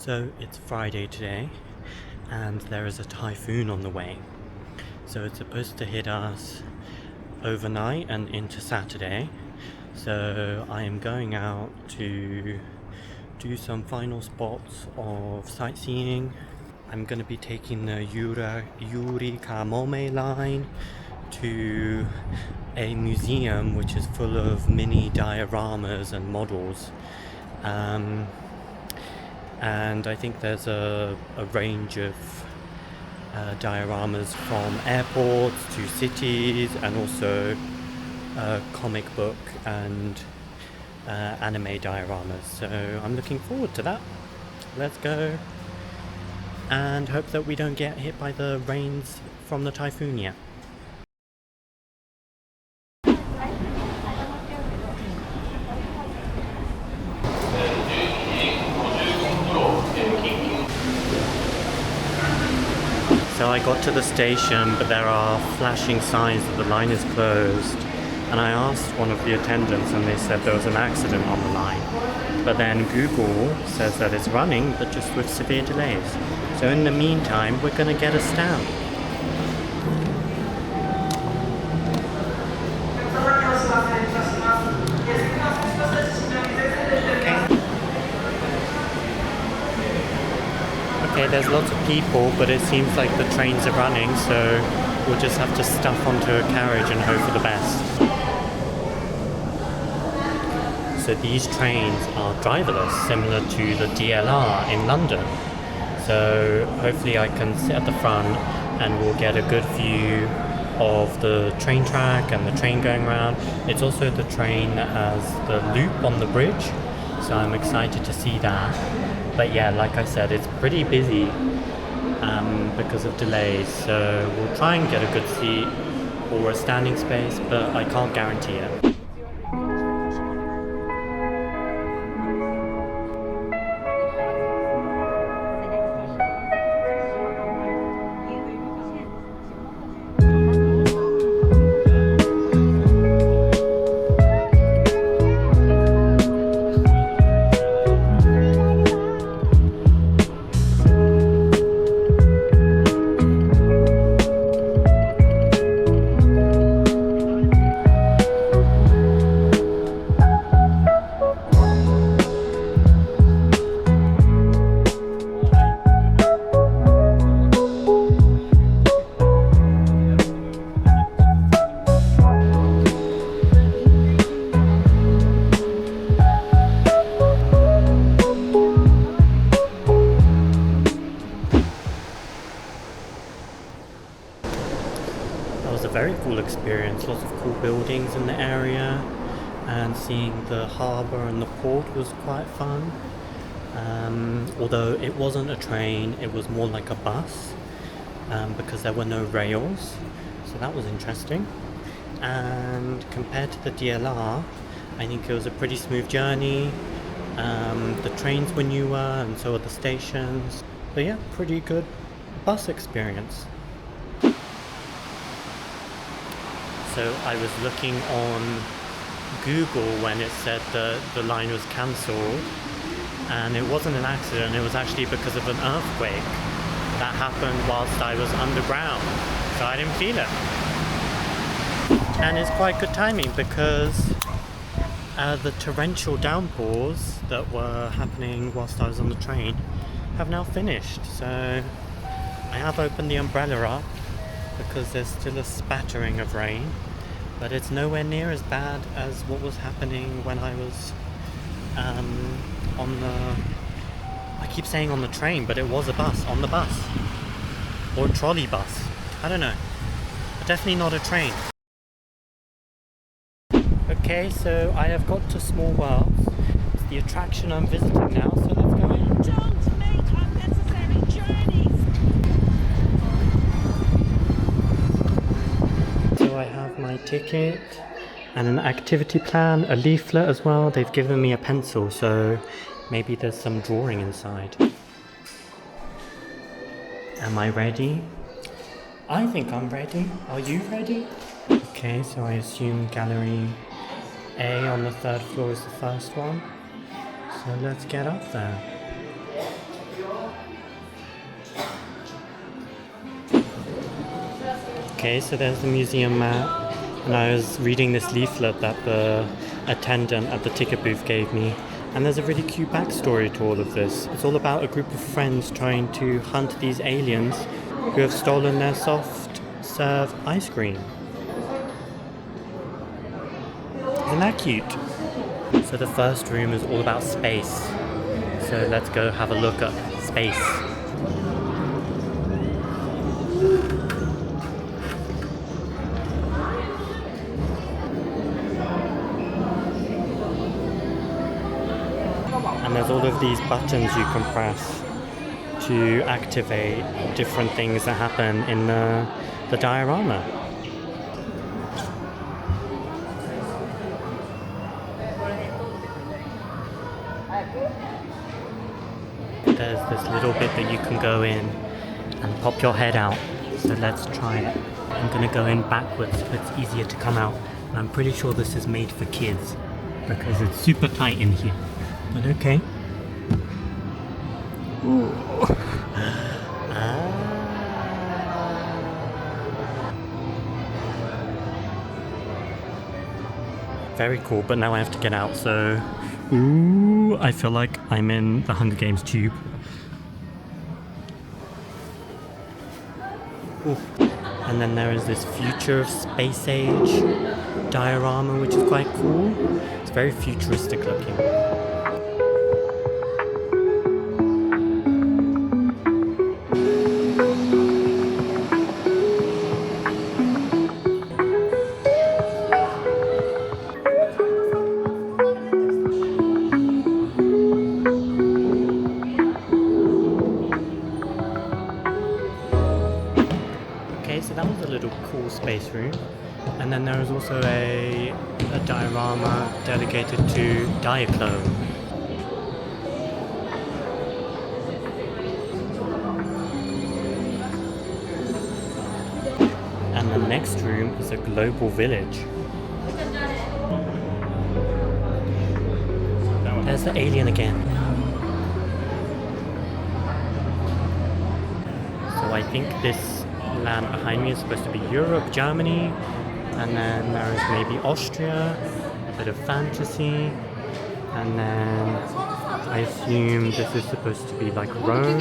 So it's Friday today, and there is a typhoon on the way. So it's supposed to hit us overnight and into Saturday. So I am going out to do some final spots of sightseeing. I'm going to be taking the Yurikamome Line to a museum which is full of mini dioramas and models. And I think there's a range of dioramas from airports to cities, and also comic book and anime dioramas. So I'm looking forward to that. Let's go and hope that we don't get hit by the rains from the typhoon yet. So I got to the station, but there are flashing signs that the line is closed. And I asked one of the attendants and they said there was an accident on the line. But then Google says that it's running, but just with severe delays. So in the meantime, we're going to get a stamp. Okay, there's lots of people, but it seems like the trains are running, so we'll just have to stuff onto a carriage and hope for the best. So these trains are driverless, similar to the DLR in London. So hopefully I can sit at the front and we'll get a good view of the train track and the train going around. It's also the train that has the loop on the bridge, so I'm excited to see that. But yeah, like I said, it's pretty busy because of delays, so we'll try and get a good seat or a standing space, but I can't guarantee it. Very cool experience, lots of cool buildings in the area, and seeing the harbour and the port was quite fun. Although it wasn't a train, it was more like a bus, because there were no rails, so that was interesting. And compared to the DLR, I think it was a pretty smooth journey. The trains were newer, and so are the stations. So yeah, pretty good bus experience. So I was looking on Google when it said that the line was cancelled, and it wasn't an accident, it was actually because of an earthquake that happened whilst I was underground, so I didn't feel it. And it's quite good timing because the torrential downpours that were happening whilst I was on the train have now finished, so I have opened the umbrella up because there's still a spattering of rain, but it's nowhere near as bad as what was happening when I was on the, I keep saying on the train, but it was a bus, on the bus, or a trolley bus, I don't know, but definitely not a train. Okay, so I have got to Small World. It's the attraction I'm visiting now, so let's go in. Don't make unnecessary journeys. So I have my ticket and an activity plan, a leaflet as well. They've given me a pencil, so maybe there's some drawing inside. Am I ready? I think I'm ready. Are you ready? Okay, so I assume gallery A on the 3rd floor is the first one. So let's get up there. Okay, so there's the museum map, and I was reading this leaflet that the attendant at the ticket booth gave me, and there's a really cute backstory to all of this. It's all about a group of friends trying to hunt these aliens who have stolen their soft serve ice cream. Isn't that cute? So the first room is all about space. So let's go have a look at space. And there's all of these buttons you can press to activate different things that happen in the diorama. There's this little bit that you can go in and pop your head out. So let's try it. I'm gonna go in backwards so it's easier to come out. And I'm pretty sure this is made for kids because it's super tight in here. But okay. Ooh. Very cool, but now I have to get out, so... Ooh, I feel like I'm in the Hunger Games tube. Ooh. And then there is this future of space age diorama, which is quite cool. It's very futuristic looking. So that was a little cool space room, and then there was also a diorama dedicated to Diaclone. And the next room is a global village. There's the alien again. So I think this land behind me is supposed to be Europe, Germany, and then there is maybe Austria, a bit of fantasy, and then I assume this is supposed to be like Rome.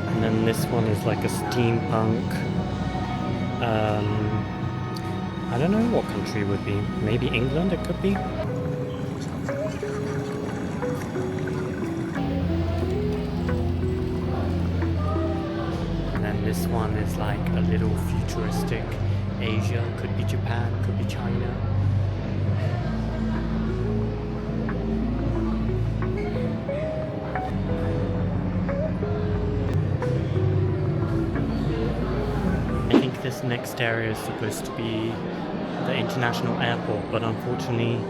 And then this one is like a steampunk, I don't know what country it would be, maybe England it could be. This one is like a little futuristic Asia, could be Japan, could be China. I think this next area is supposed to be the international airport, but unfortunately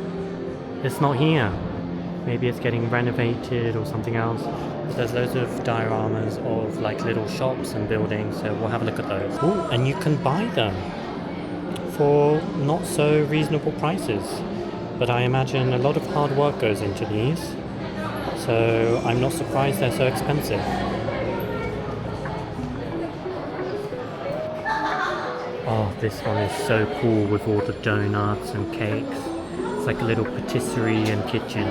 it's not here. Maybe it's getting renovated or something else. There's loads of dioramas of like little shops and buildings, so we'll have a look at those. Ooh, and you can buy them for not so reasonable prices. But I imagine a lot of hard work goes into these, so I'm not surprised they're so expensive. Oh, this one is so cool with all the donuts and cakes. It's like a little patisserie and kitchen.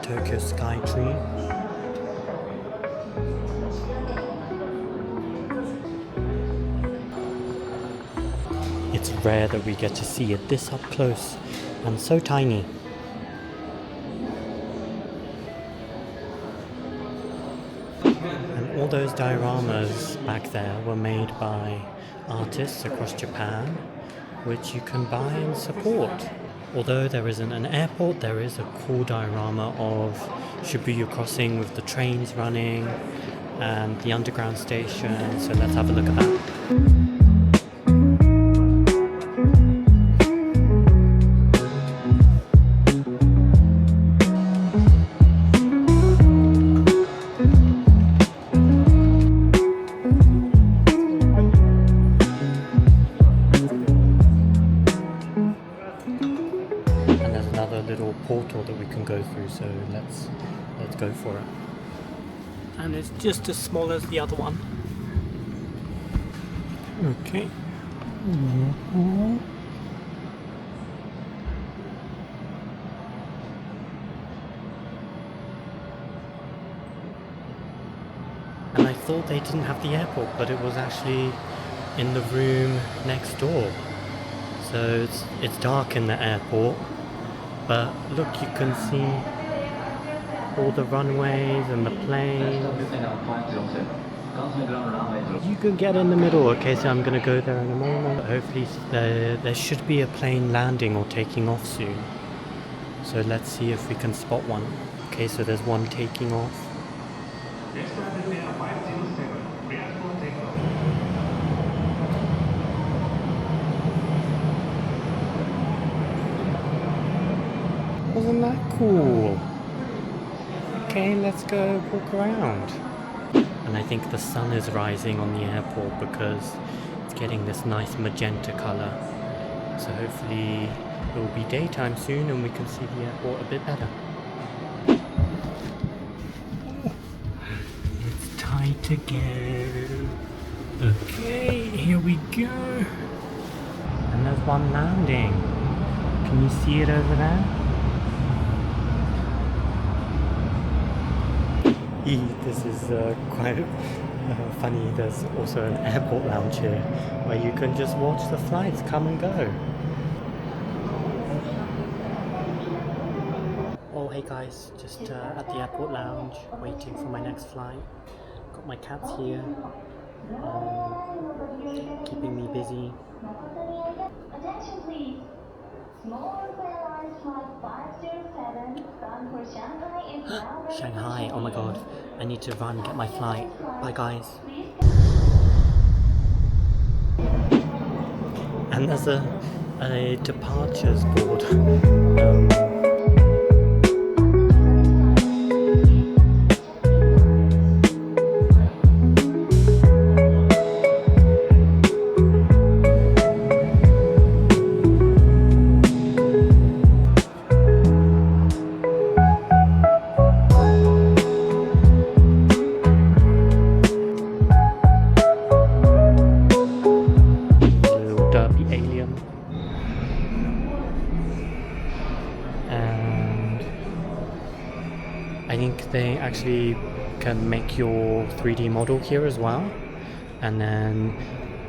Tokyo Sky Tree. It's rare that we get to see it this up close and so tiny. And all those dioramas back there were made by artists across Japan, which you can buy and support. Although there isn't an airport, there is a cool diorama of Shibuya Crossing with the trains running and the underground station, so let's have a look at that. little portal that we can go through, so let's go for it. And it's just as small as the other one. Okay. And I thought they didn't have the airport, but it was actually in the room next door. So it's dark in the airport, but look, you can see all the runways and the planes. You can get in the middle. Okay, so I'm gonna go there in a moment. Hopefully there should be a plane landing or taking off soon. So let's see if we can spot one. Okay, so there's one taking off. Wasn't that cool? Okay, let's go walk around. And I think the sun is rising on the airport because it's getting this nice magenta color. So hopefully it will be daytime soon and we can see the airport a bit better. It's time to go. Okay, here we go. And there's one landing. Can you see it over there? This is quite funny. There's also an airport lounge here where you can just watch the flights come and go. Oh hey guys, just at the airport lounge waiting for my next flight. Got my cats here, keeping me busy. Attention please. Small Airlines Flight 507 bound for Shanghai is now ready. Shanghai, oh my god, I need to run, get my flight. Bye guys. And there's a departures board. I think they actually can make your 3D model here as well, and then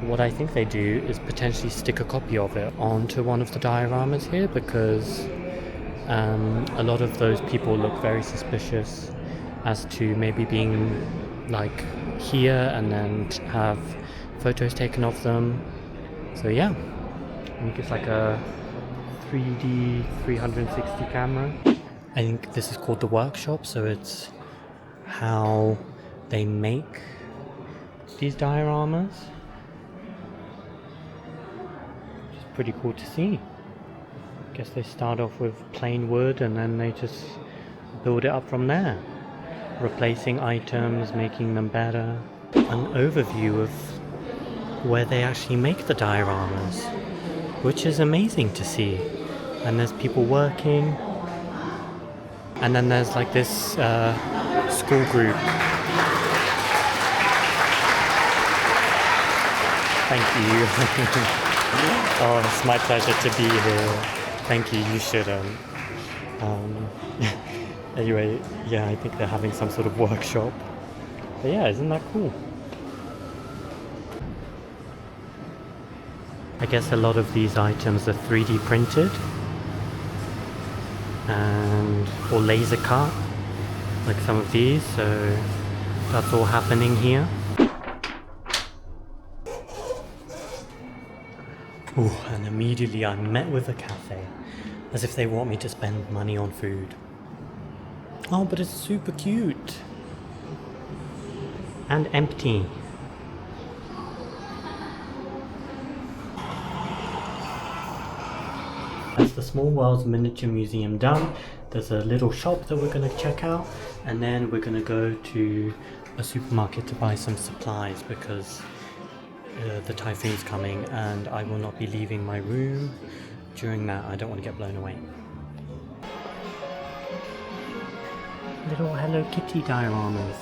what I think they do is potentially stick a copy of it onto one of the dioramas here, because a lot of those people look very suspicious as to maybe being like here and then have photos taken of them. So yeah, I think it's like a 3D 360 camera. I think this is called the workshop, so it's how they make these dioramas. Which is pretty cool to see. I guess they start off with plain wood and then they just build it up from there. Replacing items, making them better. An overview of where they actually make the dioramas, which is amazing to see. And there's people working. And then there's like this school group. Thank you. Oh, it's my pleasure to be here. Thank you, you shouldn't. Anyway, yeah, I think they're having some sort of workshop. But yeah, isn't that cool? I guess a lot of these items are 3D printed. Or laser cut, like some of these, so that's all happening here. Ooh, and immediately I'm met with a cafe, as if they want me to spend money on food. Oh, but it's super cute and empty. That's the Small World's Miniature Museum done. There's a little shop that we're going to check out, and then we're going to go to a supermarket to buy some supplies because the typhoon's coming and I will not be leaving my room during that. I don't want to get blown away. Little Hello Kitty dioramas.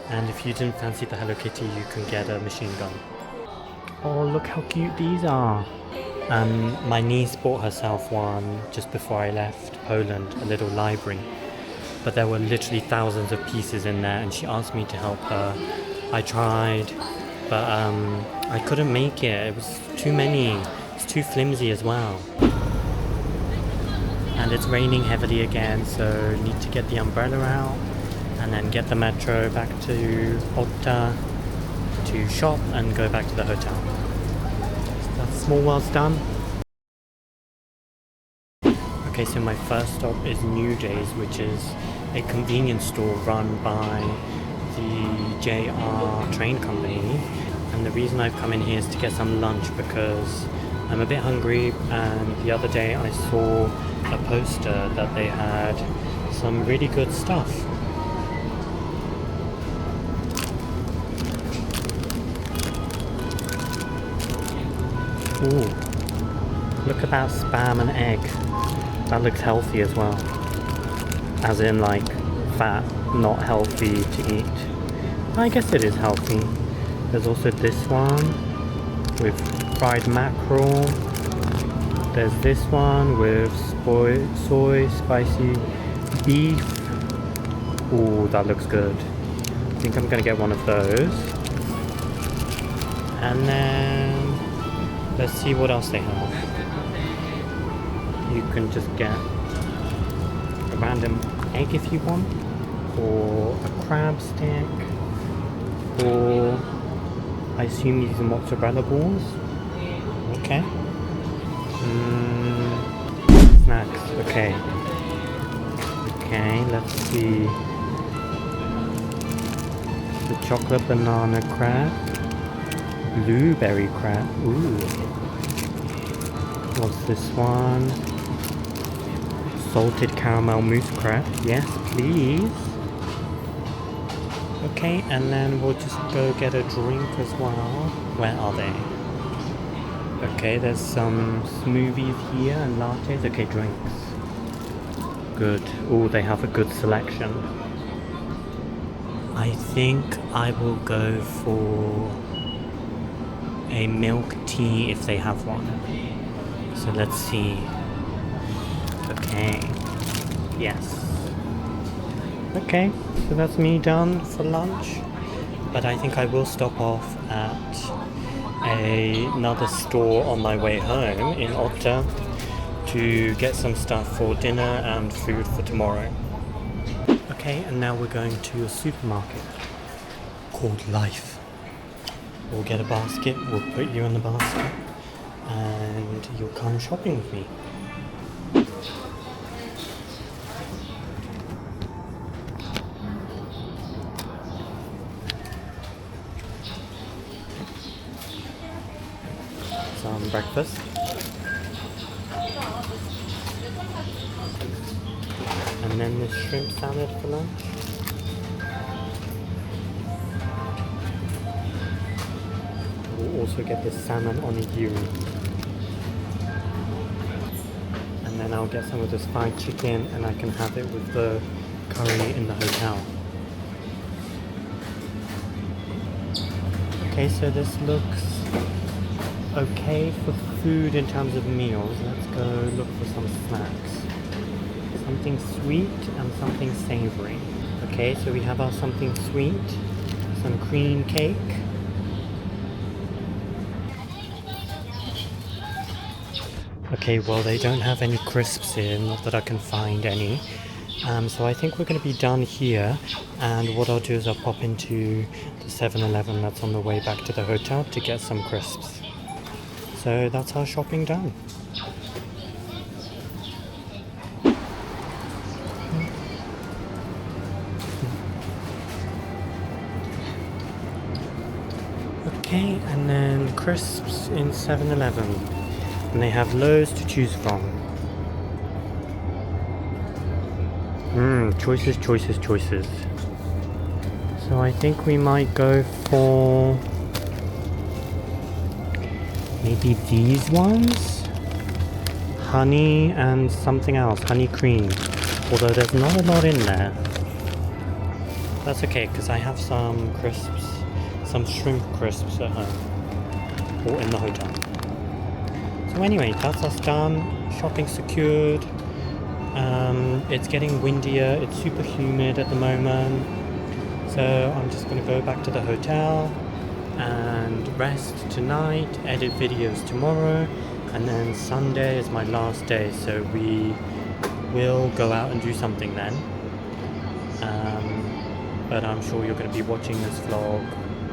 And if you didn't fancy the Hello Kitty, you can get a machine gun. Oh, look how cute these are. My niece bought herself one just before I left Poland, a little library. But there were literally thousands of pieces in there and she asked me to help her. I tried, but I couldn't make it. It was too many. It's too flimsy as well. And it's raining heavily again, so need to get the umbrella out and then get the metro back to Otta to shop and go back to the hotel. So that's small world's done. Okay, so my first stop is New Days, which is a convenience store run by the JR train company. And the reason I've come in here is to get some lunch because I'm a bit hungry, and the other day I saw a poster that they had some really good stuff. Ooh, look at that spam and egg. That looks healthy as well. As in like fat, not healthy to eat. I guess it is healthy. There's also this one with fried mackerel. There's this one with soy spicy beef. Ooh, that looks good. I think I'm gonna get one of those. And then let's see what else they have. You can just get a random egg if you want, or a crab stick, or I assume these are mozzarella balls. Okay. Snacks. Okay. Okay, let's see. The chocolate banana crab. Blueberry crab. Ooh. What's this one? Salted caramel mousse crab. Yes, please. Okay, and then we'll just go get a drink as well. Where are they? Okay, there's some smoothies here and lattes. Okay, drinks. Good. Oh, they have a good selection. I think I will go for a milk tea if they have one. So let's see. Okay. Yes. Okay, so that's me done for lunch. But I think I will stop off at another store on my way home in Otta to get some stuff for dinner and food for tomorrow. Okay, and now we're going to a supermarket called Life. We'll get a basket, we'll put you in the basket, and you'll come shopping with me. Some breakfast. And then this shrimp salad for lunch. We'll also get this salmon onigiri. And then I'll get some of this fried chicken and I can have it with the curry in the hotel. Okay, so this looks okay for food in terms of meals. Let's go look for some snacks. Something sweet and something savory. Okay, so we have our something sweet, some cream cake. Okay, well they don't have any crisps here, not that I can find any. So I think we're going to be done here, and what I'll do is I'll pop into the 7-Eleven that's on the way back to the hotel to get some crisps. So that's our shopping done. Okay, and then crisps in 7-Eleven. And they have loads to choose from. Choices, choices, choices. So I think we might go for maybe these ones? honey and something else, honey cream. Although there's not a lot in there. That's okay, because I have some crisps, some shrimp crisps at home, or in the hotel. So anyway, that's us done. Shopping secured. It's getting windier. It's super humid at the moment. So I'm just going to go back to the hotel and rest tonight, edit videos tomorrow, and then Sunday is my last day. So we will go out and do something then. But I'm sure you're going to be watching this vlog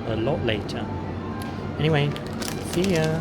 a lot later. Anyway, see ya!